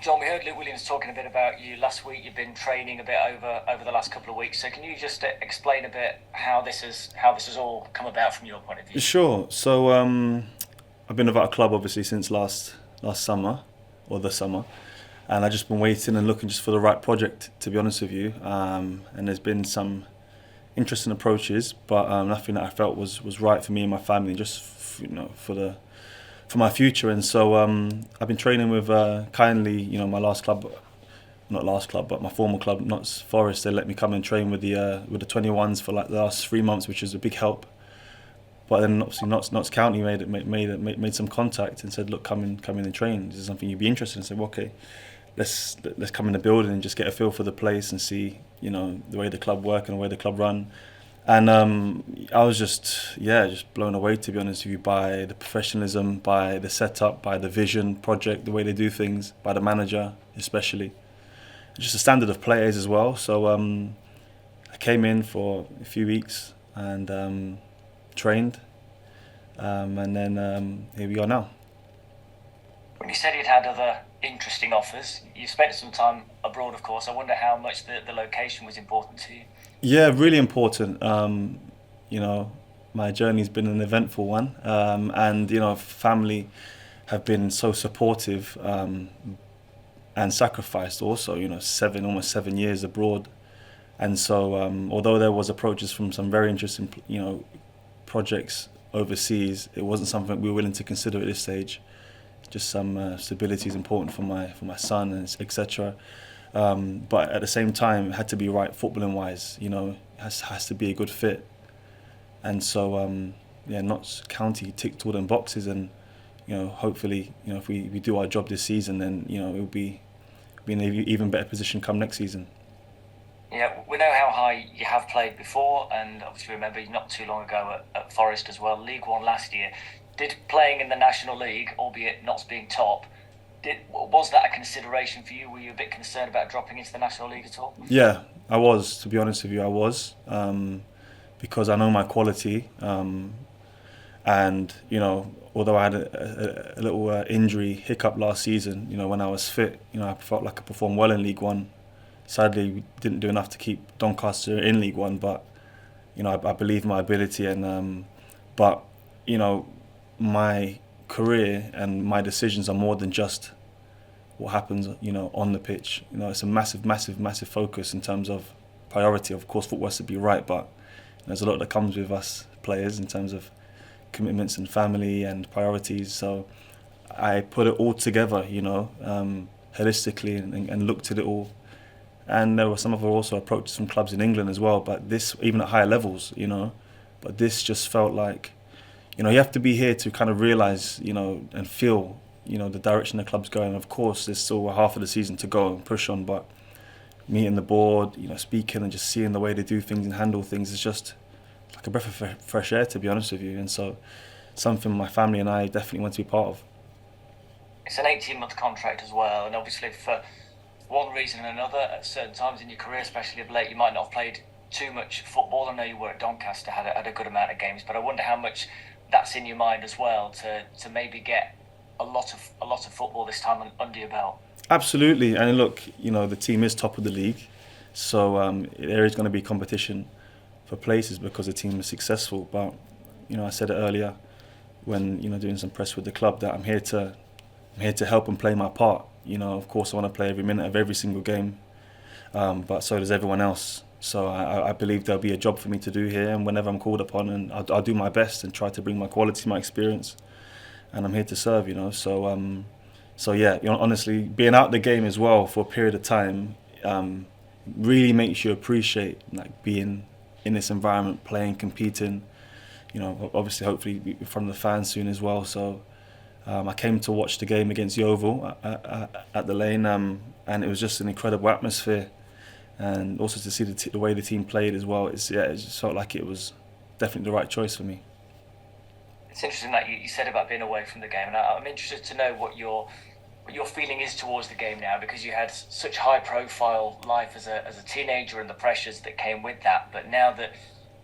John, we heard Luke Williams talking a bit about you last week. You've been training a bit over the last couple of weeks. So can you just explain a bit how this has all come about from your point of view? Sure. So I've been without a club obviously since last summer or the summer, and I've just been waiting and looking just for the right project. To be honest with you, and there's been some interesting approaches, but nothing that I felt was right for me and my family, just for my future. And so I've been training with kindly, my last club, not last club, but my former club, Notts Forest. They let me come and train with the 21s for like the last 3 months, which is a big help. But then obviously Notts County made some contact and said, look, come in and train. This is something you'd be interested in. I said, well, okay, let's come in the building and just get a feel for the place and see, the way the club work and the way the club run. And I was just blown away, to be honest with you, by the professionalism, by the setup, by the vision, project, the way they do things, by the manager especially, just the standard of players as well. So I came in for a few weeks and trained, and then here we are now. When you said you'd had other interesting offers, you spent some time abroad, of course. I wonder how much the location was important to you. Yeah, really important. My journey's been an eventful one, and family have been so supportive, and sacrificed also. Almost 7 years abroad, and so although there was approaches from some very interesting projects overseas, it wasn't something we were willing to consider at this stage. Just some stability is important for my son and etc. But at the same time, it had to be right footballing wise. Has to be a good fit. And so Notts County ticked all them boxes, and hopefully, if we do our job this season, then it'll be in an even better position come next season. Yeah, we know how high you have played before, and obviously remember not too long ago at Forest as well, League One last year. Did playing in the National League, albeit not being top, was that a consideration for you? Were you a bit concerned about dropping into the National League at all? Yeah, I was. To be honest with you, I was, because I know my quality, and although I had a little injury hiccup last season, when I was fit, I felt like I performed well in League One. Sadly, we didn't do enough to keep Doncaster in League One, but I believe my ability, and but my career and my decisions are more than just what happens on the pitch. It's a massive, massive, massive focus in terms of priority. Of course, football has to be right, but there's a lot that comes with us players in terms of commitments and family and priorities. So I put it all together, holistically, and looked at it all. And there were some other also approaches from clubs in England as well, but this, even at higher levels, but this just felt like, you have to be here to kind of realise, and feel, the direction the club's going. Of course, there's still half of the season to go and push on, but meeting the board, speaking and just seeing the way they do things and handle things is just like a breath of fresh air, to be honest with you. And so, something my family and I definitely want to be part of. It's an 18-month contract as well, and obviously for one reason and another, at certain times in your career, especially of late, you might not have played too much football. I know you were at Doncaster, had a good amount of games, but I wonder how much that's in your mind as well, to maybe get a lot of football this time under your belt. Absolutely, and look, the team is top of the league, so there is going to be competition for places because the team is successful. But I said it earlier when doing some press with the club that I'm here to help and play my part. Of course, I want to play every minute of every single game, but so does everyone else. So I believe there'll be a job for me to do here, and whenever I'm called upon, and I'll do my best and try to bring my quality, my experience, and I'm here to serve. So yeah, honestly, being out the game as well for a period of time really makes you appreciate like being in this environment, playing, competing. Obviously, hopefully, in front of the fans soon as well. So. I came to watch the game against Yeovil at the Lane, and it was just an incredible atmosphere, and also to see the way the team played as well. It just felt like it was definitely the right choice for me. It's interesting that you said about being away from the game, and I'm interested to know what your feeling is towards the game now, because you had such high profile life as a teenager and the pressures that came with that. But now that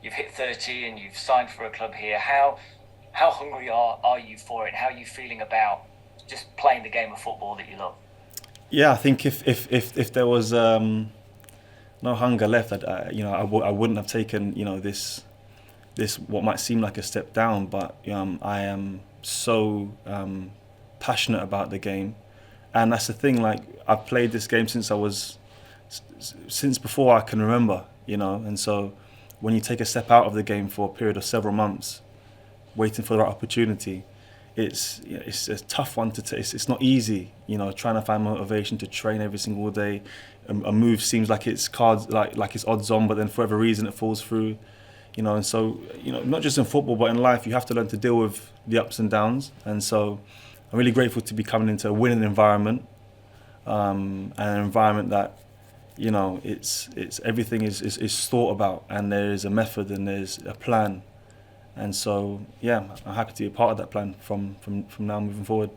you've hit 30 and you've signed for a club here, how hungry are you for it? How are you feeling about just playing the game of football that you love? Yeah, I think if there was no hunger left, I wouldn't have taken this what might seem like a step down, but I am so passionate about the game, and that's the thing. Like I've played this game since before I can remember, and so when you take a step out of the game for a period of several months, waiting for the right opportunity, it's a tough one to take. It's not easy, trying to find motivation to train every single day. A move seems like it's cards like it's odds on, but then for whatever reason it falls through. And so not just in football but in life, you have to learn to deal with the ups and downs. And so I'm really grateful to be coming into a winning environment, and an environment that it's everything is thought about, and there is a method and there's a plan. And so yeah, I'm happy to be a part of that plan from now moving forward.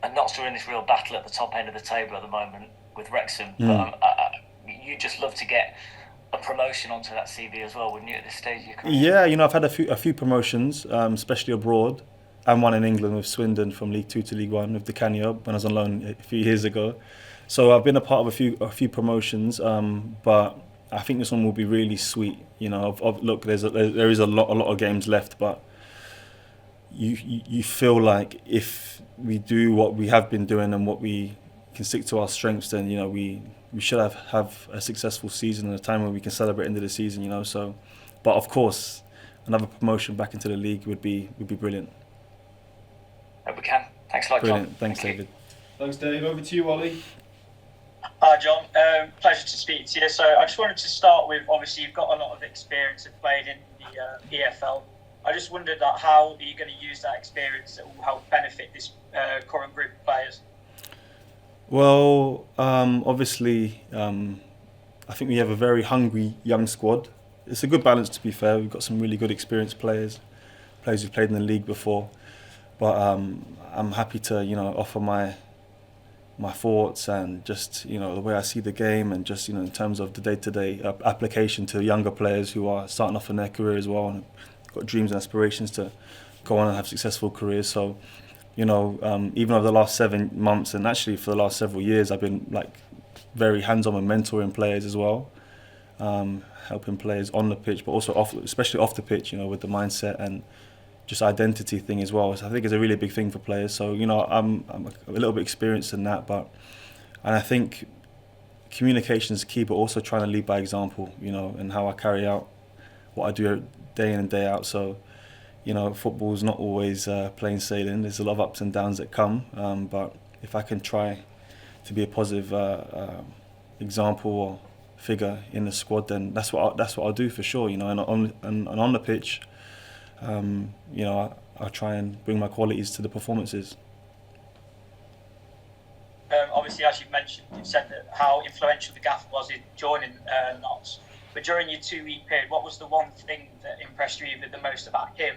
And Notts are in this real battle at the top end of the table at the moment with Wrexham. But you just love to get a promotion onto that CV as well, wouldn't you, at this stage of your career? Yeah, I've had a few promotions, especially abroad, and one in England with Swindon from League Two to League One with the Canio when I was on loan a few years ago. So I've been a part of a few promotions, but I think this one will be really sweet. Look, there is a lot of games left, but you feel like if we do what we have been doing and what we can stick to our strengths, then we should have a successful season and a time where we can celebrate into the season. So, but of course, another promotion back into the league would be brilliant. Hope we can. Thanks a lot, John. Brilliant. Thanks, David. Thanks, Dave. Over to you, Ollie. Hi, John. Pleasure to speak to you. So I just wanted to start with, obviously, you've got a lot of experience of playing in the EFL. I just wondered that how are you going to use that experience that will help benefit this current group of players? Well, obviously, I think we have a very hungry young squad. It's a good balance, to be fair. We've got some really good experienced players who've played in the league before. But I'm happy to, offer my thoughts and just, the way I see the game, and just, in terms of the day-to-day application to younger players who are starting off in their career as well and got dreams and aspirations to go on and have successful careers. So, even over the last 7 months, and actually for the last several years, I've been very hands-on with mentoring players as well, helping players on the pitch, but also especially off the pitch, with the mindset and just identity thing as well. So I think it's a really big thing for players. So I'm a little bit experienced in that, and I think communication is key, but also trying to lead by example, and how I carry out what I do day in and day out. So football is not always plain sailing. There's a lot of ups and downs that come, but if I can try to be a positive example or figure in the squad, then that's what I'll do for sure. And on the pitch, I'll try and bring my qualities to the performances. Obviously, as you've mentioned, you've said that how influential the gaffer was in joining Notts. But during your 2-week period, what was the one thing that impressed you either the most about him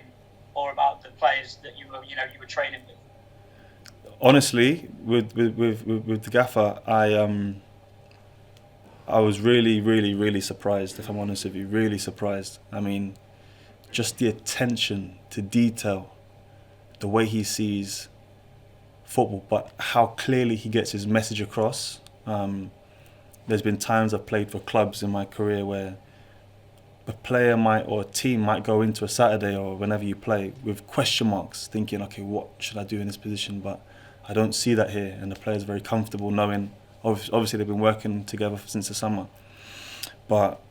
or about the players that you were training with? Honestly, with the gaffer, I was really, really, really surprised. If I'm honest with you, really surprised. I mean, just the attention to detail, the way he sees football, but how clearly he gets his message across. There's been times I've played for clubs in my career where a player or a team might go into a Saturday or whenever you play with question marks, thinking, okay, what should I do in this position? But I don't see that here, and the player's very comfortable knowing, obviously they've been working together since the summer, but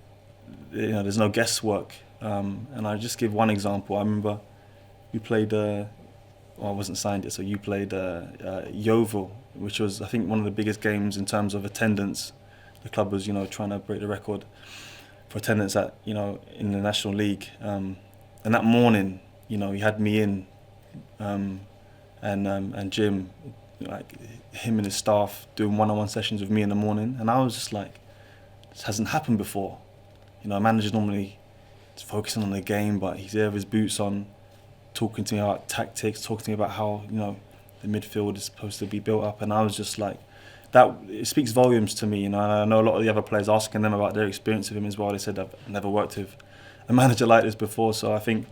there's no guesswork. And I'll just give one example. I remember you played, I wasn't signed yet, so you played Yeovil, which was, I think, one of the biggest games in terms of attendance. The club was, trying to break the record for attendance in the National League. And that morning, he had me in, and Jim, him and his staff doing one-on-one sessions with me in the morning, and I was just like, this hasn't happened before. Managers normally focusing on the game, but he's there with his boots on, talking to me about tactics, talking to me about how the midfield is supposed to be built up, and I was just like, that it speaks volumes to me. And I know a lot of the other players, asking them about their experience of him as well. They said, I've never worked with a manager like this before. So I think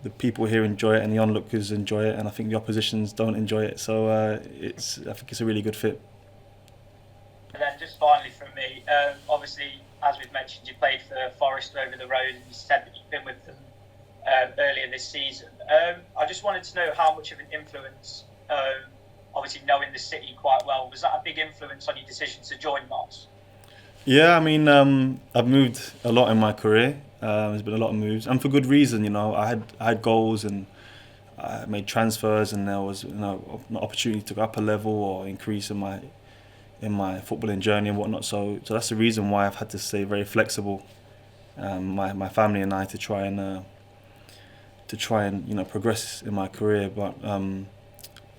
the people here enjoy it, and the onlookers enjoy it, and I think the oppositions don't enjoy it. So I think it's a really good fit. me. Obviously, as we've mentioned, you played for Forest over the road, and you said that you've been with them earlier this season. I just wanted to know how much of an influence, obviously knowing the city quite well, was that a big influence on your decision to join Mars? Yeah, I mean, I've moved a lot in my career. There's been a lot of moves, and for good reason. You know, I had goals and I made transfers, and there was an opportunity to go up a level or increase in my footballing journey and whatnot. So that's the reason why I've had to stay very flexible. My family and I to try and progress in my career, but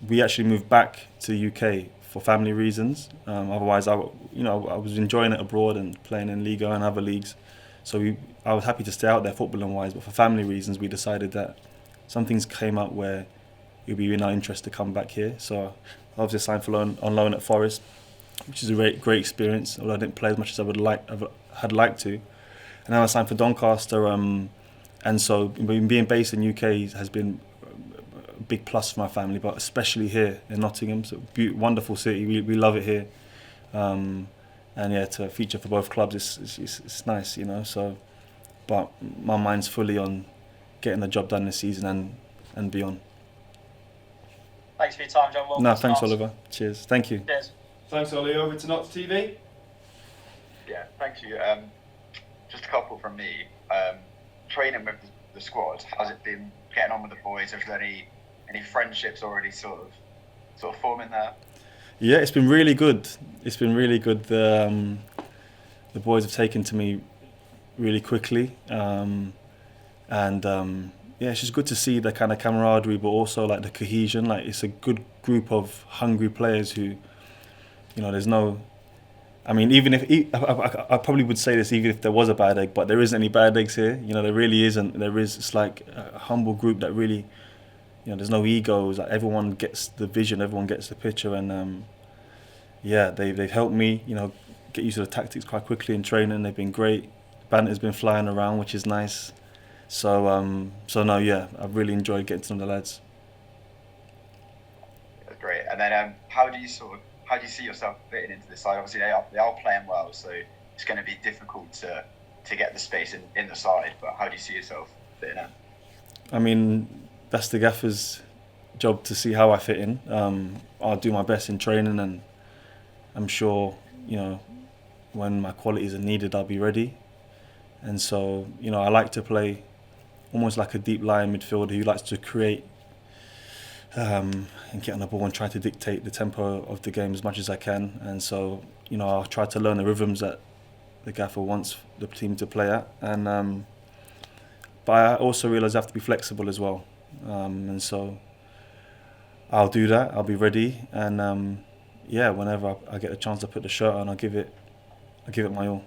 we actually moved back to the UK for family reasons. Otherwise, I was enjoying it abroad and playing in Liga and other leagues. So I was happy to stay out there footballing wise, but for family reasons, we decided that some things came up where it would be in our interest to come back here. So I obviously signed for on loan at Forest, which is a great experience. Although I didn't play as much as had liked to. And then I signed for Doncaster, and so being based in UK has been a big plus for my family, but especially here in Nottingham. So wonderful city, we love it here. And yeah, to feature for both clubs, it's nice, So, but my mind's fully on getting the job done this season and beyond. Thanks for your time, John. Welcome No, to thanks, Notts. Oliver. Cheers. Thank you. Cheers. Thanks, Ollie. Over to Notts TV. Yeah, thank you. Just a couple from me. Training with the squad, how's it been getting on with the boys? Is there any friendships already sort of forming there? Yeah, it's been really good. It's been really good. The boys have taken to me really quickly, and yeah, it's just good to see the kind of camaraderie, but also like the cohesion. Like it's a good group of hungry players who, there's no. I mean, even if I probably would say this, even if there was a bad egg, but there isn't any bad eggs here. There really isn't. There is. It's like a humble group that really, there's no egos. Like everyone gets the vision, everyone gets the picture, and yeah, they've helped me, get used to the tactics quite quickly in training. They've been great. Banter's been flying around, which is nice. So no, yeah, I've really enjoyed getting to know the lads. That's great. And then how do you see yourself fitting into this side? Obviously, they are playing well, so it's going to be difficult to get the space in the side. But how do you see yourself fitting in? I mean, that's the gaffer's job to see how I fit in. I'll do my best in training, and I'm sure, when my qualities are needed, I'll be ready. And so, I like to play almost like a deep lying midfielder who likes to create and get on the ball and try to dictate the tempo of the game as much as I can. And so, I'll try to learn the rhythms that the gaffer wants the team to play at. And but I also realise I have to be flexible as well. And so I'll do that. I'll be ready. And yeah, whenever I get a chance to put the shirt on, I'll give it my all.